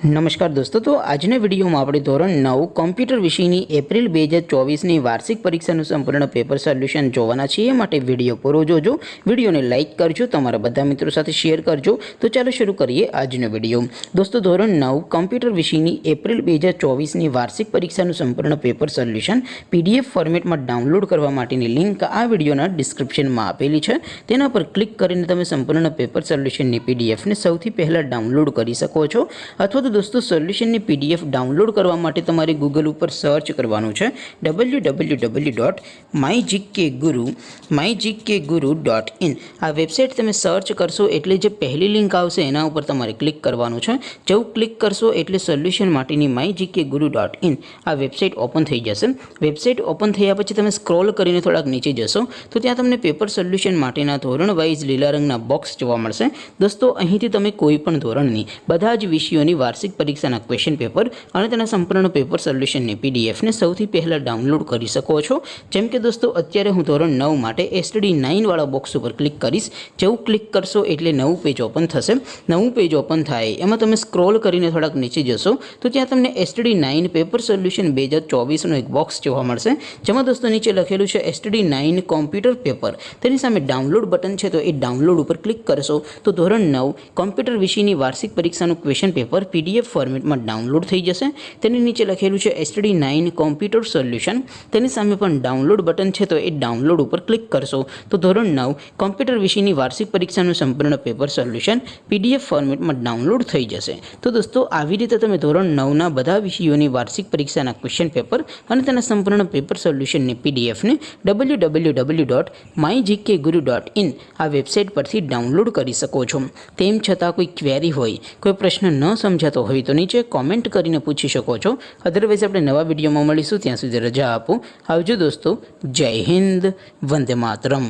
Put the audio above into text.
નમસ્કાર દોસ્તો, તો આજના વિડીયોમાં આપણે ધોરણ 9 કોમ્પ્યુટર વિષયની એપ્રિલ 2024ની વાર્ષિક પરીક્ષાનું સંપૂર્ણ પેપર સોલ્યુશન જોવાના છીએ। માટે વિડીયો પૂરો જોજો, વિડીયોને લાઇક કરજો, તમારા બધા મિત્રો સાથે શેર કરજો। તો ચાલો શરૂ કરીએ આજનો વિડીયો। દોસ્તો, ધોરણ 9 કોમ્પ્યુટર વિષયની એપ્રિલ 2024ની વાર્ષિક પરીક્ષાનું સંપૂર્ણ પેપર સોલ્યુશન PDF ફોર્મેટમાં ડાઉનલોડ કરવા માટેની લિંક આ વિડીયોના ડિસ્ક્રિપ્શનમાં આપેલી છે। તેના પર ક્લિક કરીને તમે સંપૂર્ણ પેપર સોલ્યુશનની PDFને સૌથી પહેલાં ડાઉનલોડ કરી શકો છો। અથવા તો દોસ્તો, સોલ્યુશનની PDF ડાઉનલોડ કરવા માટે તમારે ગૂગલ ઉપર સર્ચ કરવાનું છે www.mygkguru.in। આ વેબસાઇટ તમે સર્ચ કરશો એટલે જે પહેલી લિંક આવશે એના ઉપર તમારે ક્લિક કરવાનું છે। જેવું ક્લિક કરશો એટલે સોલ્યુશન માટેની mygkguru.in આ વેબસાઇટ ઓપન થઈ જશે। વેબસાઇટ ઓપન થયા પછી તમે સ્ક્રોલ કરીને થોડાક નીચે જશો તો ત્યાં તમને પેપર સોલ્યુશન માટેના ધોરણ વાઇઝ લીલા રંગના બોક્સ જોવા મળશે। દોસ્તો, અહીંથી તમે કોઈ પણ ધોરણની બધા જ વિષયોની વાર્ષિક પરીક્ષાના ક્વેશ્ચન પેપર અને તેના સંપૂર્ણ પેપર સોલ્યુશનની PDFને સૌથી પહેલાં ડાઉનલોડ કરી શકો છો। જેમ કે દોસ્તો, અત્યારે હું ધોરણ 9 માટે STD9 વાળા બોક્સ ઉપર ક્લિક કરીશ। જેવું ક્લિક કરશો એટલે નવું પેજ ઓપન થશે। નવું પેજ ઓપન થાય એમાં તમે સ્ક્રોલ કરીને થોડાક નીચે જશો તો ત્યાં તમને STD9 પેપર સોલ્યુશન 2024નું એક બોક્સ જોવા મળશે, જેમાં દોસ્તો નીચે લખેલું છે STD9 કોમ્પ્યુટર પેપર। તેની સામે ડાઉનલોડ બટન છે, તો એ ડાઉનલોડ ઉપર ક્લિક કરશો તો ધોરણ 9 કોમ્પ્યુટર વિષયની વાર્ષિક પરીક્ષાનું ક્વેશ્ચન પેપર PDF ફોર્મેટમાં ડાઉનલોડ થઈ જશે। તેની નીચે લખેલું છે STD9 કોમ્પ્યુટર સોલ્યુશન। તેની સામે પણ ડાઉનલોડ બટન છે, તો એ ડાઉનલોડ ઉપર ક્લિક કરશો તો ધોરણ 9 કોમ્પ્યુટર વિષયની વાર્ષિક પરીક્ષાનું સંપૂર્ણ પેપર સોલ્યુશન PDF ફોર્મેટમાં ડાઉનલોડ થઈ જશે। તો દોસ્તો, આવી રીતે તમે ધોરણ 9ના બધા વિષયોની વાર્ષિક પરીક્ષાના ક્વેશ્ચન પેપર અને તેના સંપૂર્ણ પેપર સોલ્યુશનની PDFને www.mygkguru.in આ વેબસાઇટ પરથી ડાઉનલોડ કરી શકો છો। તેમ છતાં કોઈ ક્વેરી હોય, કોઈ પ્રશ્ન ન સમજાતો હોય તો નીચે કોમેન્ટ કરીને પૂછી શકો છો। અધરવાઇઝ આપણે નવા વિડીયોમાં મળીશું, ત્યાં સુધી રજા આપો। આવજો દોસ્તો, જય હિન્દ, વંદે માતરમ।